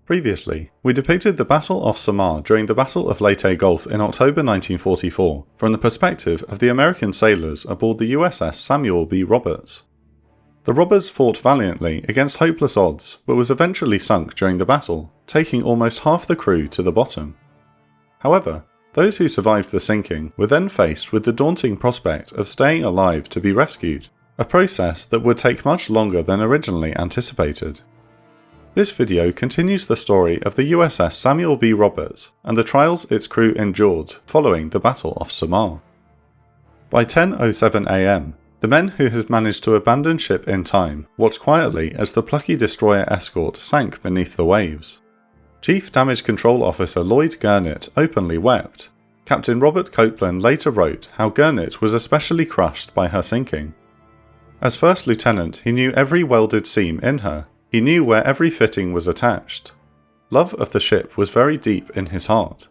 Previously, we depicted the Battle of Samar during the Battle of Leyte Gulf in October 1944 from the perspective of the American sailors aboard the USS Samuel B. Roberts. The robbers fought valiantly against hopeless odds, but was eventually sunk during the battle, taking almost half the crew to the bottom. However, those who survived the sinking were then faced with the daunting prospect of staying alive to be rescued, a process that would take much longer than originally anticipated. This video continues the story of the USS Samuel B. Roberts and the trials its crew endured following the Battle of Samar. By 10:07 AM, the men who had managed to abandon ship in time watched quietly as the plucky destroyer escort sank beneath the waves. Chief Damage Control Officer Lloyd Gurnett openly wept. Captain Robert Copeland later wrote how Gurnett was especially crushed by her sinking. As First Lieutenant, he knew every welded seam in her. He knew where every fitting was attached. Love of the ship was very deep in his heart.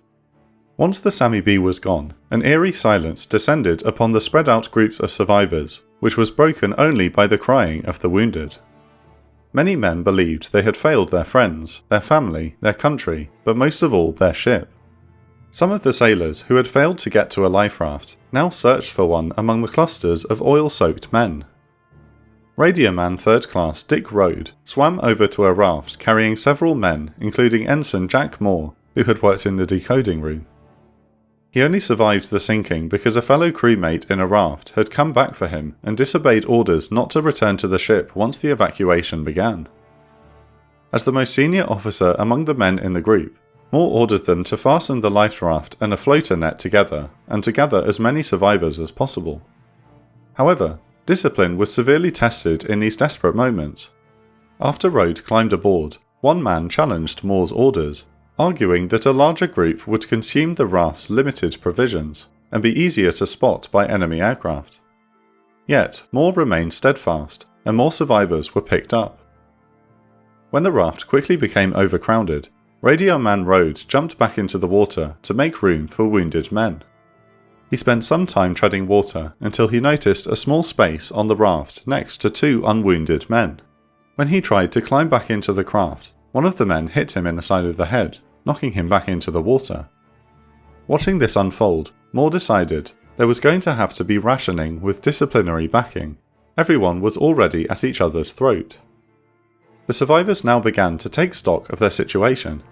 Once the Sammy B was gone, an eerie silence descended upon the spread out groups of survivors, which was broken only by the crying of the wounded. Many men believed they had failed their friends, their family, their country, but most of all their ship. Some of the sailors who had failed to get to a life raft now searched for one among the clusters of oil-soaked men. Radioman 3rd Class Dick Rode swam over to a raft carrying several men, including Ensign Jack Moore, who had worked in the decoding room. He only survived the sinking because a fellow crewmate in a raft had come back for him and disobeyed orders not to return to the ship once the evacuation began. As the most senior officer among the men in the group, Moore ordered them to fasten the life raft and a floater net together and to gather as many survivors as possible. However, discipline was severely tested in these desperate moments. After Rode climbed aboard, one man challenged Moore's orders, arguing that a larger group would consume the raft's limited provisions and be easier to spot by enemy aircraft. Yet, Moore remained steadfast, and more survivors were picked up. When the raft quickly became overcrowded, Radioman Rode jumped back into the water to make room for wounded men. He spent some time treading water until he noticed a small space on the raft next to two unwounded men. When he tried to climb back into the craft, one of the men hit him in the side of the head, knocking him back into the water. Watching this unfold, Moore decided there was going to have to be rationing with disciplinary backing. Everyone was already at each other's throat. The survivors now began to take stock of their situation.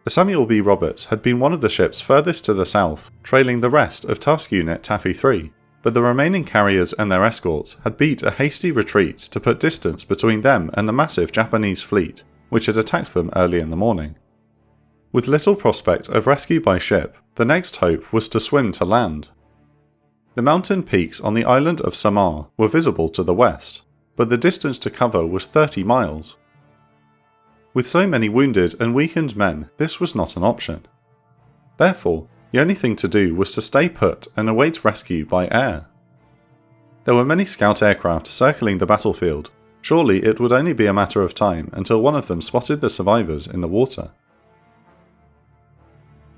The Samuel B. Roberts had been one of the ships furthest to the south, trailing the rest of Task Unit Taffy 3, but the remaining carriers and their escorts had beat a hasty retreat to put distance between them and the massive Japanese fleet, which had attacked them early in the morning. With little prospect of rescue by ship, the next hope was to swim to land. The mountain peaks on the island of Samar were visible to the west, but the distance to cover was 30 miles. With so many wounded and weakened men, this was not an option. Therefore, the only thing to do was to stay put and await rescue by air. There were many scout aircraft circling the battlefield. Surely it would only be a matter of time until one of them spotted the survivors in the water.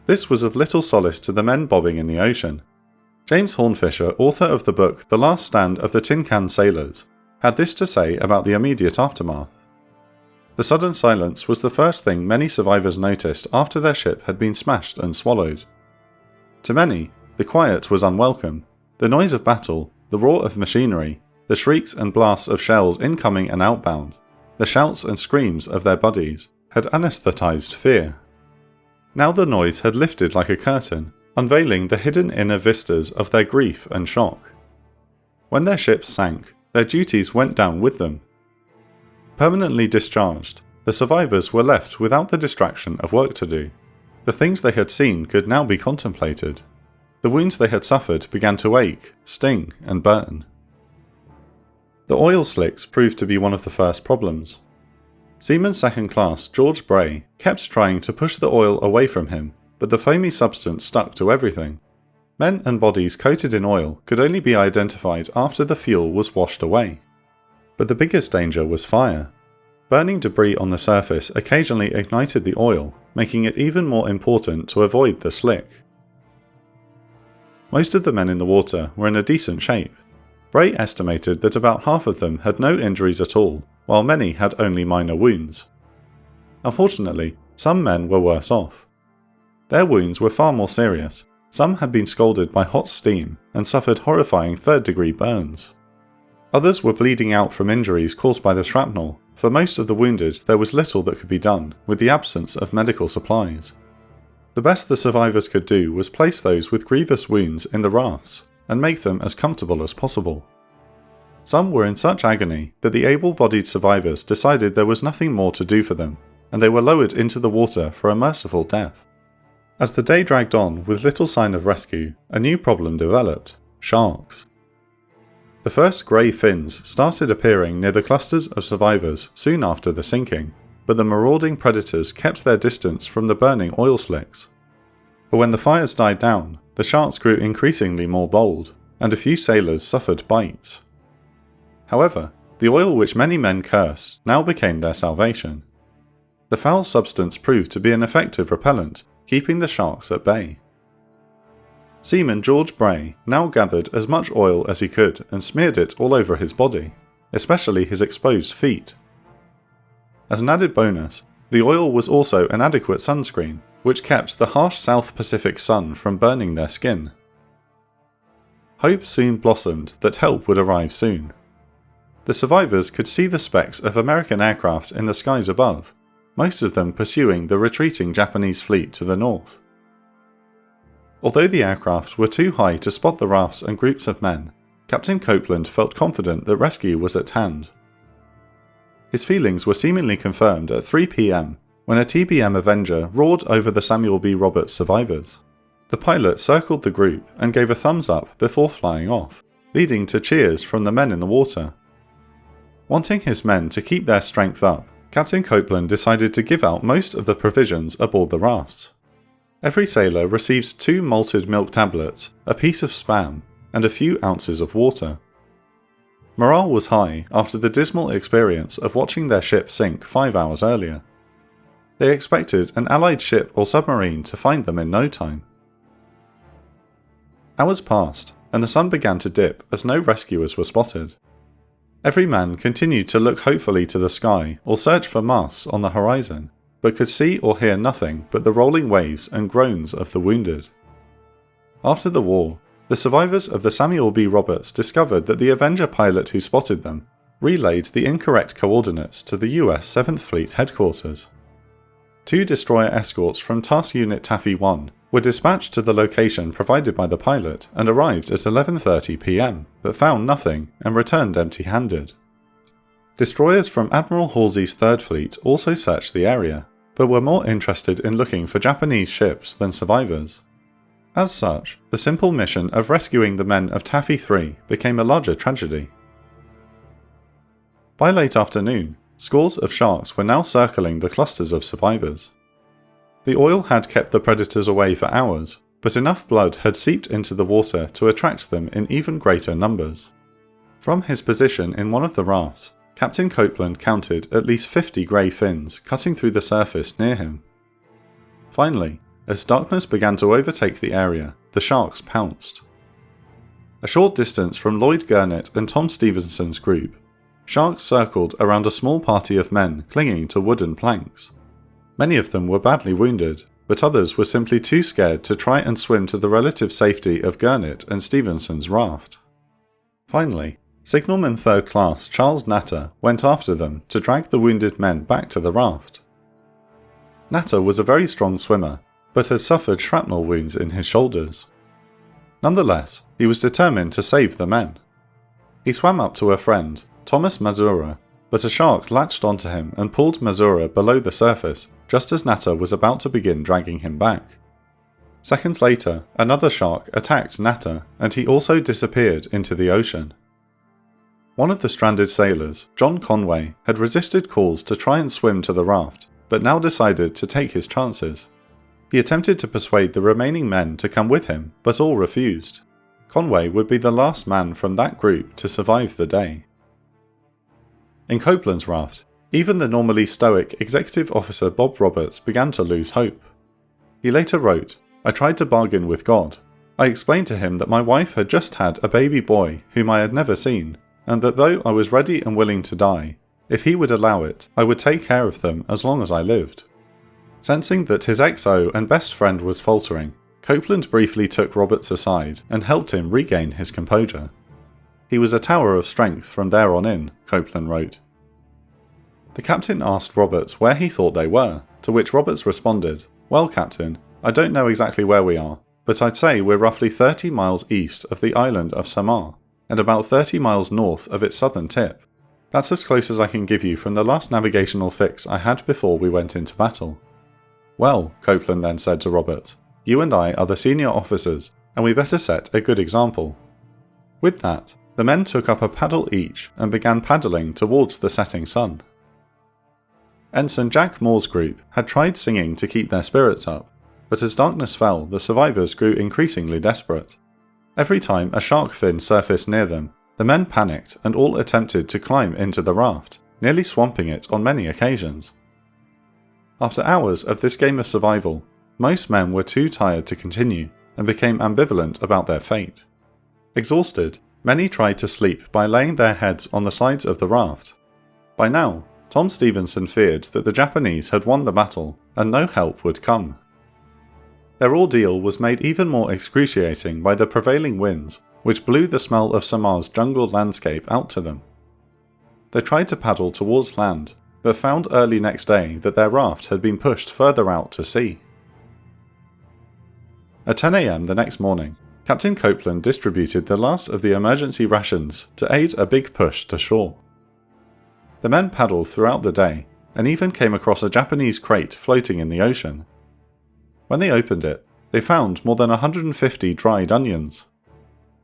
This was of little solace to the men bobbing in the ocean. James Hornfischer, author of the book The Last Stand of the Tin Can Sailors, had this to say about the immediate aftermath. The sudden silence was the first thing many survivors noticed after their ship had been smashed and swallowed. To many, the quiet was unwelcome. The noise of battle, the roar of machinery, the shrieks and blasts of shells incoming and outbound, the shouts and screams of their buddies, had anesthetized fear. Now the noise had lifted like a curtain, unveiling the hidden inner vistas of their grief and shock. When their ships sank, their duties went down with them. Permanently discharged, the survivors were left without the distraction of work to do. The things they had seen could now be contemplated. The wounds they had suffered began to ache, sting, and burn. The oil slicks proved to be one of the first problems. Seaman 2nd Class George Bray kept trying to push the oil away from him, but the foamy substance stuck to everything. Men and bodies coated in oil could only be identified after the fuel was washed away. But the biggest danger was fire. Burning debris on the surface occasionally ignited the oil, making it even more important to avoid the slick. Most of the men in the water were in a decent shape. Bray estimated that about half of them had no injuries at all, while many had only minor wounds. Unfortunately, Some men were worse off. Their wounds were far more serious. Some had been scalded by hot steam and suffered horrifying third-degree burns. Others were bleeding out from injuries caused by the shrapnel. For most of the wounded, there was little that could be done, with the absence of medical supplies. The best the survivors could do was place those with grievous wounds in the rafts and make them as comfortable as possible. Some were in such agony that the able-bodied survivors decided there was nothing more to do for them, and they were lowered into the water for a merciful death. As the day dragged on with little sign of rescue, a new problem developed: sharks. The first grey fins started appearing near the clusters of survivors soon after the sinking, but the marauding predators kept their distance from the burning oil slicks. But when the fires died down, the sharks grew increasingly more bold, and a few sailors suffered bites. However, the oil which many men cursed now became their salvation. The foul substance proved to be an effective repellent, keeping the sharks at bay. Seaman George Bray now gathered as much oil as he could and smeared it all over his body, especially his exposed feet. As an added bonus, the oil was also an adequate sunscreen, which kept the harsh South Pacific sun from burning their skin. Hope soon blossomed that help would arrive soon. The survivors could see the specks of American aircraft in the skies above, most of them pursuing the retreating Japanese fleet to the north. Although the aircraft were too high to spot the rafts and groups of men, Captain Copeland felt confident that rescue was at hand. His feelings were seemingly confirmed at 3 p.m. when a TBM Avenger roared over the Samuel B. Roberts survivors. The pilot circled the group and gave a thumbs up before flying off, leading to cheers from the men in the water. Wanting his men to keep their strength up, Captain Copeland decided to give out most of the provisions aboard the rafts. Every sailor received 2 malted milk tablets, a piece of spam, and a few ounces of water. Morale was high after the dismal experience of watching their ship sink 5 hours earlier. They expected an Allied ship or submarine to find them in no time. Hours passed, and the sun began to dip as no rescuers were spotted. Every man continued to look hopefully to the sky or search for masts on the horizon, but could see or hear nothing but the rolling waves and groans of the wounded. After the war, the survivors of the Samuel B. Roberts discovered that the Avenger pilot who spotted them relayed the incorrect coordinates to the US 7th Fleet headquarters. 2 destroyer escorts from Task Unit Taffy 1 were dispatched to the location provided by the pilot and arrived at 11:30 p.m, but found nothing and returned empty-handed. Destroyers from Admiral Halsey's 3rd Fleet also searched the area, but were more interested in looking for Japanese ships than survivors. As such, the simple mission of rescuing the men of Taffy 3 became a larger tragedy. By late afternoon, scores of sharks were now circling the clusters of survivors. The oil had kept the predators away for hours, but enough blood had seeped into the water to attract them in even greater numbers. From his position in one of the rafts, Captain Copeland counted at least 50 grey fins cutting through the surface near him. Finally, as darkness began to overtake the area, the sharks pounced. A short distance from Lloyd Gurnett and Tom Stevenson's group, sharks circled around a small party of men clinging to wooden planks. Many of them were badly wounded, but others were simply too scared to try and swim to the relative safety of Gurnett and Stevenson's raft. Finally, Signalman 3rd Class Charles Natter went after them to drag the wounded men back to the raft. Natter was a very strong swimmer, but had suffered shrapnel wounds in his shoulders. Nonetheless, he was determined to save the men. He swam up to a friend, Thomas Mazura, but a shark latched onto him and pulled Mazura below the surface just as Natter was about to begin dragging him back. Seconds later, another shark attacked Natter, and he also disappeared into the ocean. One of the stranded sailors, John Conway, had resisted calls to try and swim to the raft, but now decided to take his chances. He attempted to persuade the remaining men to come with him, but all refused. Conway would be the last man from that group to survive the day. In Copeland's raft, even the normally stoic executive officer Bob Roberts began to lose hope. He later wrote, "I tried to bargain with God. I explained to him that my wife had just had a baby boy whom I had never seen, and that though I was ready and willing to die, if he would allow it, I would take care of them as long as I lived." Sensing that his XO and best friend was faltering, Copeland briefly took Roberts aside and helped him regain his composure. He was a tower of strength from there on in, Copeland wrote. The captain asked Roberts where he thought they were, to which Roberts responded, "Well, Captain, I don't know exactly where we are, but I'd say we're roughly 30 miles east of the island of Samar, and about 30 miles north of its southern tip. That's as close as I can give you from the last navigational fix I had before we went into battle." "Well," Copeland then said to Roberts, "you and I are the senior officers, and we better set a good example." With that, the men took up a paddle each and began paddling towards the setting sun. Ensign Jack Moore's group had tried singing to keep their spirits up, but as darkness fell, the survivors grew increasingly desperate. Every time a shark fin surfaced near them, the men panicked and all attempted to climb into the raft, nearly swamping it on many occasions. After hours of this game of survival, most men were too tired to continue and became ambivalent about their fate. Exhausted, many tried to sleep by laying their heads on the sides of the raft. By now, Tom Stevenson feared that the Japanese had won the battle and no help would come. Their ordeal was made even more excruciating by the prevailing winds, which blew the smell of Samar's jungle landscape out to them. They tried to paddle towards land, but found early next day that their raft had been pushed further out to sea. At 10 a.m. the next morning, Captain Copeland distributed the last of the emergency rations to aid a big push to shore. The men paddled throughout the day, and even came across a Japanese crate floating in the ocean. When they opened it, they found more than 150 dried onions.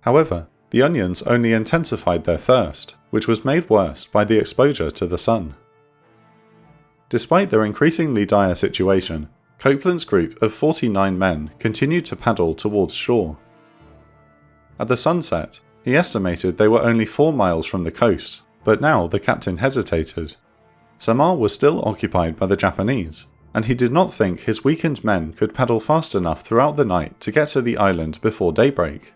However, the onions only intensified their thirst, which was made worse by the exposure to the sun. Despite their increasingly dire situation, Copeland's group of 49 men continued to paddle towards shore. At the sunset, he estimated they were only 4 miles from the coast, but now the captain hesitated. Samar was still occupied by the Japanese, and he did not think his weakened men could paddle fast enough throughout the night to get to the island before daybreak.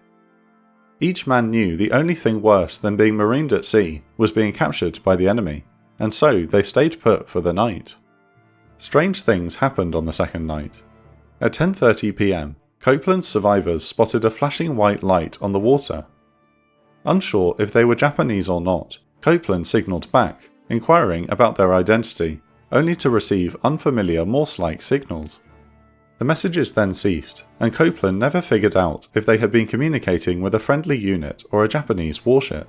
Each man knew the only thing worse than being marooned at sea was being captured by the enemy, and so they stayed put for the night. Strange things happened on the second night. At 10:30 p.m, Copeland's survivors spotted a flashing white light on the water. Unsure if they were Japanese or not, Copeland signalled back, inquiring about their identity, only to receive unfamiliar Morse-like signals. The messages then ceased, and Copeland never figured out if they had been communicating with a friendly unit or a Japanese warship.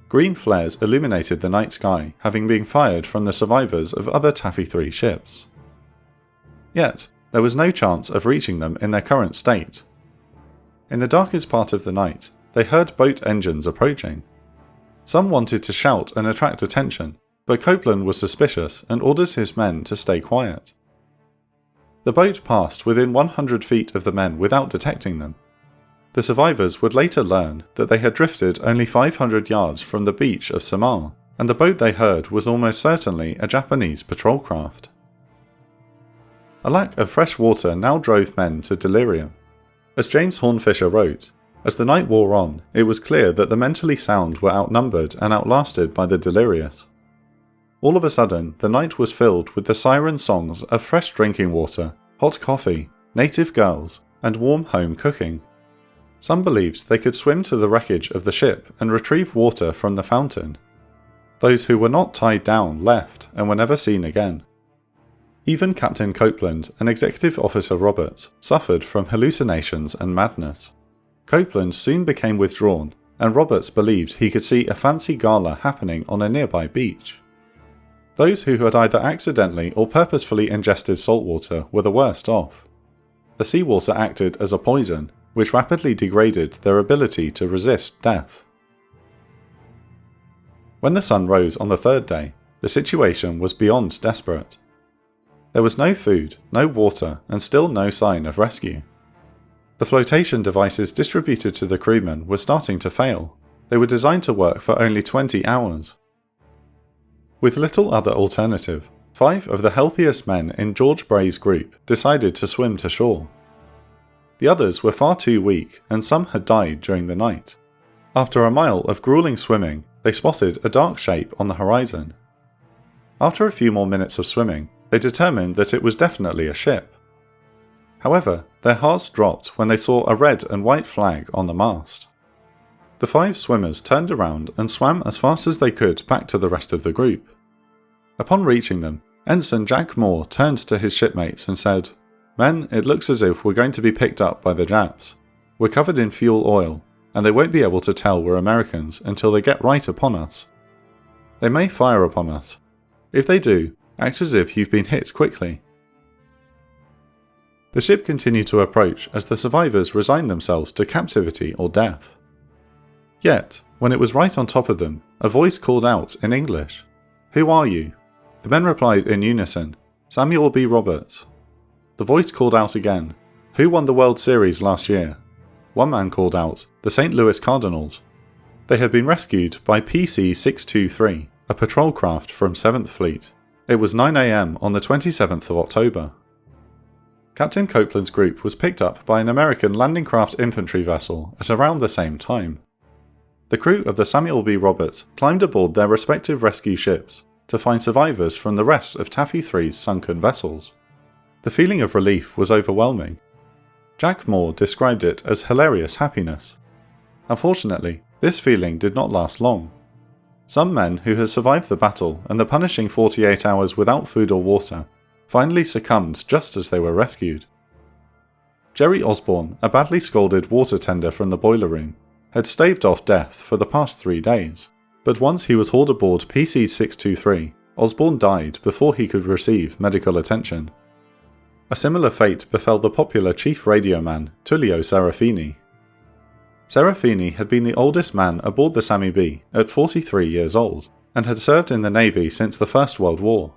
Green flares illuminated the night sky, having been fired from the survivors of other Taffy 3 ships. Yet, there was no chance of reaching them in their current state. In the darkest part of the night, they heard boat engines approaching. Some wanted to shout and attract attention, but Copeland was suspicious and ordered his men to stay quiet. The boat passed within 100 feet of the men without detecting them. The survivors would later learn that they had drifted only 500 yards from the beach of Samar, and the boat they heard was almost certainly a Japanese patrol craft. A lack of fresh water now drove men to delirium. As James Hornfischer wrote, as the night wore on, it was clear that the mentally sound were outnumbered and outlasted by the delirious. All of a sudden, the night was filled with the siren songs of fresh drinking water, hot coffee, native girls, and warm home cooking. Some believed they could swim to the wreckage of the ship and retrieve water from the fountain. Those who were not tied down left and were never seen again. Even Captain Copeland and Executive Officer Roberts suffered from hallucinations and madness. Copeland soon became withdrawn, and Roberts believed he could see a fancy gala happening on a nearby beach. Those who had either accidentally or purposefully ingested saltwater were the worst off. The seawater acted as a poison, which rapidly degraded their ability to resist death. When the sun rose on the third day, the situation was beyond desperate. There was no food, no water, and still no sign of rescue. The flotation devices distributed to the crewmen were starting to fail. They were designed to work for only 20 hours. With little other alternative, 5 of the healthiest men in George Bray's group decided to swim to shore. The others were far too weak, and some had died during the night. After a mile of grueling swimming, they spotted a dark shape on the horizon. After a few more minutes of swimming, They determined that it was definitely a ship. However, their hearts dropped when they saw a red and white flag on the mast. The 5 swimmers turned around and swam as fast as they could back to the rest of the group. Upon reaching them, Ensign Jack Moore turned to his shipmates and said, "Men, it looks as if we're going to be picked up by the Japs. We're covered in fuel oil, and they won't be able to tell we're Americans until they get right upon us. They may fire upon us. If they do, act as if you've been hit quickly." The ship continued to approach as the survivors resigned themselves to captivity or death. Yet, when it was right on top of them, a voice called out in English, "Who are you?" The men replied in unison, "Samuel B. Roberts." The voice called out again, "Who won the World Series last year?" One man called out, "The St. Louis Cardinals." They had been rescued by PC-623, a patrol craft from 7th Fleet. It was 9 AM on the 27th of October. Captain Copeland's group was picked up by an American landing craft infantry vessel at around the same time. The crew of the Samuel B. Roberts climbed aboard their respective rescue ships to find survivors from the rest of Taffy 3's sunken vessels. The feeling of relief was overwhelming. Jack Moore described it as hilarious happiness. Unfortunately, this feeling did not last long. Some men who had survived the battle and the punishing 48 hours without food or water finally succumbed just as they were rescued. Jerry Osborne, a badly scalded water tender from the boiler room, had staved off death for the past 3 days, but once he was hauled aboard PC-623, Osborne died before he could receive medical attention. A similar fate befell the popular chief radio man, Tullio Serafini. Serafini had been the oldest man aboard the Sammy B at 43 years old, and had served in the Navy since the First World War.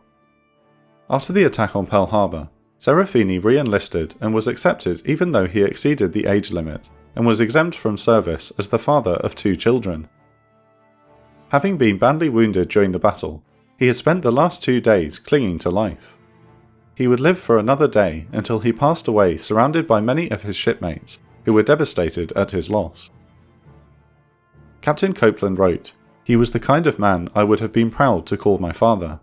After the attack on Pearl Harbor, Serafini re-enlisted and was accepted even though he exceeded the age limit, and was exempt from service as the father of 2 children. Having been badly wounded during the battle, he had spent the last 2 days clinging to life. He would live for another day until he passed away surrounded by many of his shipmates who were devastated at his loss. Captain Copeland wrote, "He was the kind of man I would have been proud to call my father."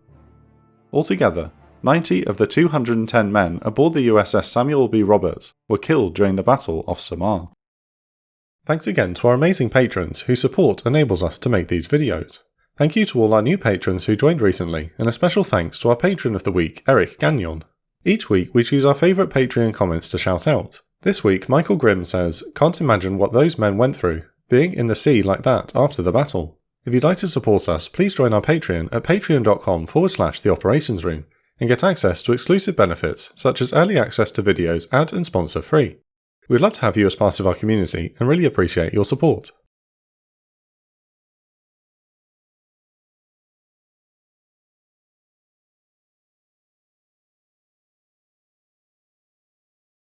Altogether, 90 of the 210 men aboard the USS Samuel B. Roberts were killed during the Battle of Samar. Thanks again to our amazing patrons whose support enables us to make these videos. Thank you to all our new patrons who joined recently, and a special thanks to our patron of the week, Eric Gagnon. Each week we choose our favourite Patreon comments to shout out. This week Michael Grimm says, "Can't imagine what those men went through, being in the sea like that after the battle." If you'd like to support us, please join our Patreon at patreon.com/The Operations Room and get access to exclusive benefits such as early access to videos ad and sponsor free. We'd love to have you as part of our community and really appreciate your support.